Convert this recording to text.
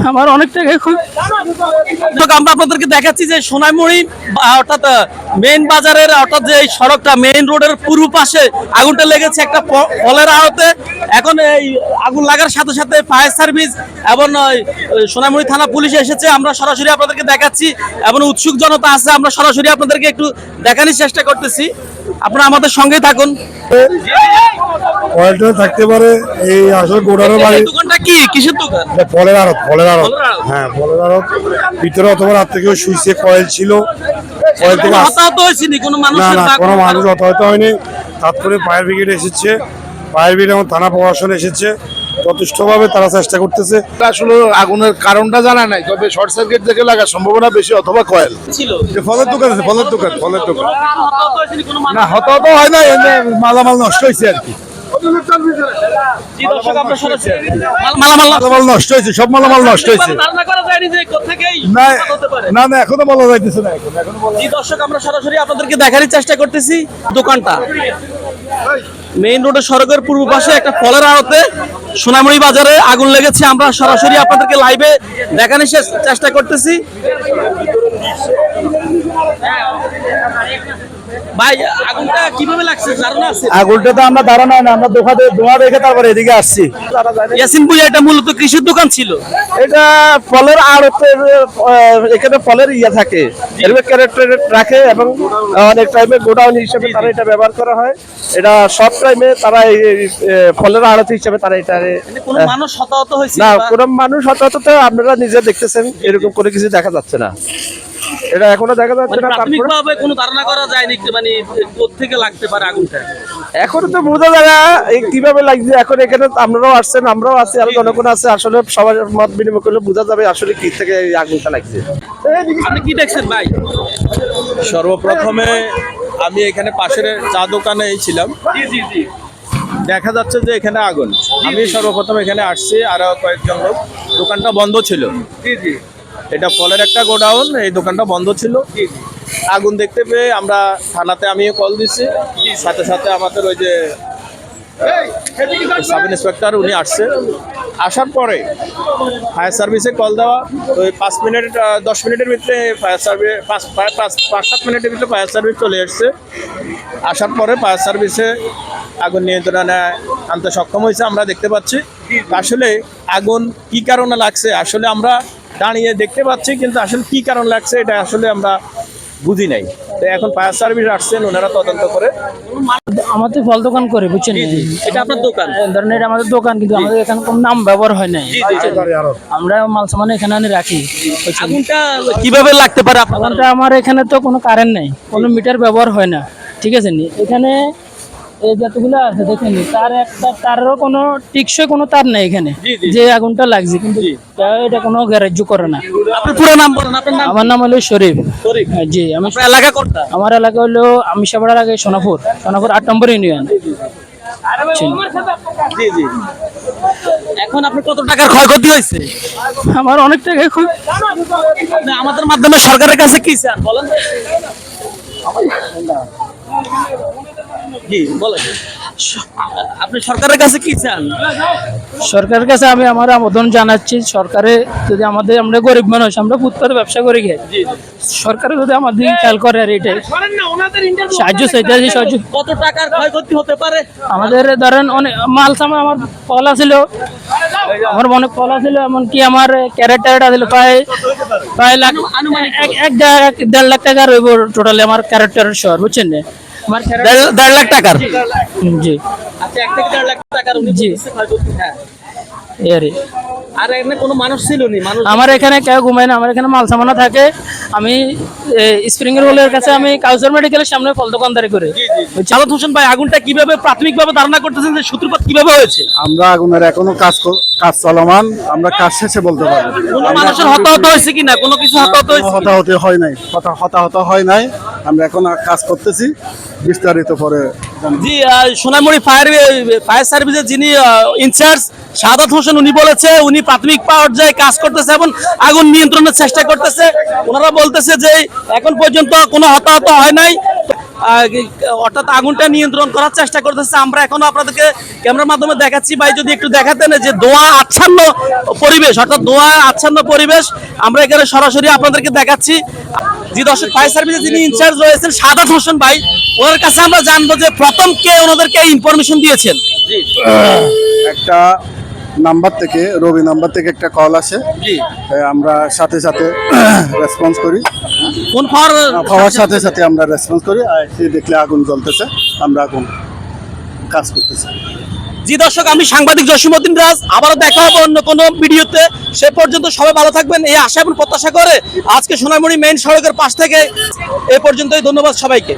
আমার অনেক টাকায় খুব। আমরা আপনাদেরকে দেখাচ্ছি যে সোনাইমুড়ি অর্থাৎ মেইন বাজারের অর্থাৎ যে সড়কটা মেইন রোডের পূর্ব পাশে আগুনটা লেগেছে একটা ফলের আড়তে। এখন এই আগুন লাগার সাথে সাথে ফায়ার সার্ভিস এবং সোনাইমুড়ি থানা পুলিশ এসেছে। আমরা সরাসরি আপনাদেরকে দেখাচ্ছি এবং উৎসুক জনতা আছে, আমরা সরাসরি আপনাদেরকে একটু দেখানোর চেষ্টা করতেছি। আপনারা আমাদের সঙ্গেই থাকুন। কয়েলটা থাকতে পারে এই আসলে গোডাউনের বাড়ি। দোকানটা কি কিসের দোকান? ফলের আড়ত, ফলের আড়ত। হ্যাঁ, ফলের আড়ত। ভিতরে অথবা রাত থেকে শুইছে, কয়েল ছিল। কয়েল থেকে হতাহত হয়েছে নি কোনো মানুষ? না না, কোনো মানুষ হতাহত হয়নি। তাৎ করে ফায়ার ব্রিগেড এসেছে, ফায়ার ব্রিগেড এবং থানা প্রশাসন এসেছে। যথেষ্টভাবে তারা চেষ্টা করতেছে। আসলে আগুনের কারণটা জানা নাই, তবে শর্ট সার্কিট থেকে লাগার সম্ভাবনা বেশি অথবা কয়েল ছিল। ফলের দোকান আছে, ফলের দোকান, ফলের দোকান। হতাহত হয়েছে নি কোনো মানুষ? না, হতাহত হয় না, এমনি মালামাল নষ্ট হয়েছে আর কি। জি দর্শক, আমরা সরাসরি মালামাল নষ্ট হয়েছে, সব মালামাল নষ্ট হয়েছে। ধারণা করা যায়নি যে কোত্থেকেই না হতে পারে। না না, এখনো বলা যাইতেছে না, এখনো বলা। জি দর্শক, আমরা সরাসরি আপনাদেরকে দেখানোর চেষ্টা করতেছি দোকানটা মেইন রোডের সড়কের পূর্ব পাশে একটা ফলের আড়তে সোনামুড়ি বাজারে আগুন লেগেছে। আমরা সরাসরি আপনাদেরকে লাইভে দেখানোর চেষ্টা করতেছি। ভাই, আগুনটা কিভাবে লাগছে ধারণা আছে? আগুনটা তো আমরা ধারণা না, আমরা ধোঁয়া দেখে তারপরে এদিকে আসছি। ইয়াসিন ভাই, এটা মূলত কৃষির দোকান ছিল। এটা ফলের আড়তের, এখানে ফলের ইয়া থাকে, এরকম ক্যারেট রাখে এবং অনেক টাইমে গোডাউন হিসেবে তারা এটা ব্যবহার করা হয়। এটা সব টাইমে তারা এই ফলের আড়ত হিসেবে তারা এটা। কোনো মানুষ হতাহত হয়েছে না, কোনো মানুষ হতাহত তো আপনারা নিজে দেখতেছেন, এরকম করে কিছু দেখা যাচ্ছে না। এটা এখনো দেখা যাচ্ছে না। প্রাথমিকভাবে কোনো ধারণা করা যায়নি মানে কোত্থেকে লাগতে পারে আগুনটা? এখন তো বোঝা যায় না কিভাবে লাগছে। এখন এখানে আপনারাও আসছেন, আমরাও আছি, আরো জনগণ আছে। আসলে সবার মত বিনিময় করলে বোঝা যাবে আসলে কি থেকে এই আগুনটা লাগছে। আপনি কি দেখছেন ভাই? সর্বপ্রথমে আমি এখানে পাশের চা দোকানে ছিলাম। জি জি জি। দেখা যাচ্ছে যে এখানে আগুন। আমি সর্বপ্রথম এখানে আসছি, আরো কয়েকজন লোক। দোকানটা বন্ধ ছিল। জি জি। এটা ফলের একটা গোডাউন, এই দোকানটা বন্ধ ছিল। আগুন দেখতে পেয়ে আমরা থানাতে আমিও কল দিচ্ছি, সাথে সাথে আমাদের ওই যে সাব ইন্সপেক্টর উনি আসছে। আসার পরে ফায়ার সার্ভিসে কল দেওয়া, তো 5 মিনিট 10 মিনিটের ভিতরে ফায়ার সার্ভিস 5-7 মিনিটের ভিতরে ফায়ার সার্ভিস চলে এসছে। আসার পরে ফায়ার সার্ভিসে আগুন নিয়ন্ত্রণে আনতে সক্ষম হয়েছে। আমরা দেখতে পাচ্ছি আসলে আগুন কি কারণে লাগছে, আসলে আমরা দাঁড়িয়ে দেখতে পাচ্ছি, কিন্তু আসলে কি কারণ লাগছে এটা আসলে আমরা বুঝি নাই। তো এখন ফায়ার সার্ভিস আসছেন, ওনারা তদন্ত করে। আমাদের ফল দোকান করে, বুঝছেন? এটা আপনার দোকান? ধরেন এটা আমাদের দোকান, কিন্তু আমাদের এখানে কোনো নাম ব্যবহার হয় নাই। আমরা মাল সামান এখানে আনি রাখি। আগুনটা কিভাবে লাগতে পারে? আগুনটা আমার এখানে তো কোনো কারেন্ট নেই, কোনো মিটার ব্যবহার হয় না, ঠিক আছে নি? এখানে এই যতগুলো আছে দেখেন, তার একটা তারও কোনো টিকসই কোনো তার নেই এখানে, যে আগুনটা লাগছে, কিন্তু এটা কোনো গ্যারেজ করে না। আপনার পুরো নাম বলেন। আপনার নাম? আমার নাম হলো শরীফ। জি, আমি এলাকা কোনটা? আমার এলাকা হলো আমিষাপাড়ার আগে সোনাপুর 8 নম্বর ইউনিয়ন। জি জি। এখন আপনার কত টাকার ক্ষয়ক্ষতি হয়েছে? আমার অনেক টাকায় খুব। আপনি আমাদের মাধ্যমে সরকারের কাছে কি চান বলেন? জি বলেন, আপনি সরকারের কাছে কি চান? সরকারের কাছে আমি আমার আবেদন জানাচ্ছি, সরকারে যদি আমাদের, আমরা গরিব মানুষ, আমরা ফুটপাতে ব্যবসা করি খাই, সরকারে যদি আমাদের খেয়াল করে আর এটাই সাহায্য চাইতে আছে। সাহায্য কত টাকার ক্ষয়ক্ষতি হতে পারে? আমাদের ধরেন অনেক মাল সামান, আমার কলা ছিল, আমার অনেক কলা ছিল, এমনকি আমার ক্যারেট ট্যারেট ছিল প্রায় লাখ, 1.5 লাখ টাকার হইব টোটালি আমার ক্যারেট ট্যারেট সহ, বুঝছেন? আমার 1.5 লাখ টাকার? জি। আচ্ছা, 1 থেকে 1.5 লাখ টাকার জি। ক্ষয়ক্ষতি। হ্যাঁ। আর এখানে কোনো মানুষ ছিল নি? মানুষ আমার এখানে কেউ ঘুমায় না, আমার এখানে মাল সামানা থাকে। আমি স্প্রিং রোলের কাছে, আমি কাউসার মেডিকেলের সামনে ফল দোকানদারি করে। সাদাত হোসেন ভাই, আগুনটা কিভাবে প্রাথমিকভাবে ধারণা করতেছেন যে সূত্রপাত কিভাবে হয়েছে? আমরা আগুনের এখনো কাজ চলমান, আমরা কাজ শেষে বলতে পারবো। কোনো মানুষের হতাহত হয়েছে কিনা? কোনো কিছু হতাহত হয়েছে? হতাহত হয় নাই। আমরা এখন কাজ করতেছি, বিস্তারিত পরে। জি, সোনাইমুড়ি ফায়ার সার্ভিসের যিনি ইনচার্জ সাদাত হোসেন, উনি বলেছে উনি প্রাথমিক পর্যায়ে কাজ করতেছে এবং আগুন নিয়ন্ত্রণের চেষ্টা করতেছে। ওনারা বলতেছে যে এখন পর্যন্ত কোনো হতাহত হয় নাই। অর্থাৎ আগুনটা নিয়ন্ত্রণ করার চেষ্টা করতেছে। আমরা এখনো আপনাদেরকে ক্যামেরার মাধ্যমে দেখাচ্ছি। ভাই যদি একটু দেখাতেন যে ধোঁয়া আচ্ছন্ন পরিবেশ, অর্থাৎ ধোঁয়া আচ্ছন্ন পরিবেশ আমরা এখানে সরাসরি আপনাদেরকে দেখাচ্ছি। জি দর্শক, ফায়ার সার্ভিসে যিনি ইনচার্জ রয়েছেন সাদাত হোসেন ভাই, ওনার কাছে আমরা জানবো যে প্রথম কে ওনাদেরকে ইনফরমেশন দিয়েছেন। একটা নাম্বার থেকে, রবি নাম্বার থেকে একটা কল আসে। জি, আমরা সাথে সাথে রেসপন্স করি, ফোন পাওয়ার সাথে সাথে আমরা রেসপন্স করি। আর এসে দেখলে আগুন জ্বলতেছে, আমরা আগুন কাজ করতেছি। জি দর্শক, আমি সাংবাদিক জসীমউদ্দিন রাজ, আবারও দেখা হবে অন্য কোনো ভিডিওতে। সে পর্যন্ত সবাই ভালো থাকবেন এই আশা এবং প্রত্যাশা করে আজকে সোনাইমুড়ি মেইন সড়কের পাশ থেকে এ পর্যন্তই। ধন্যবাদ সবাইকে।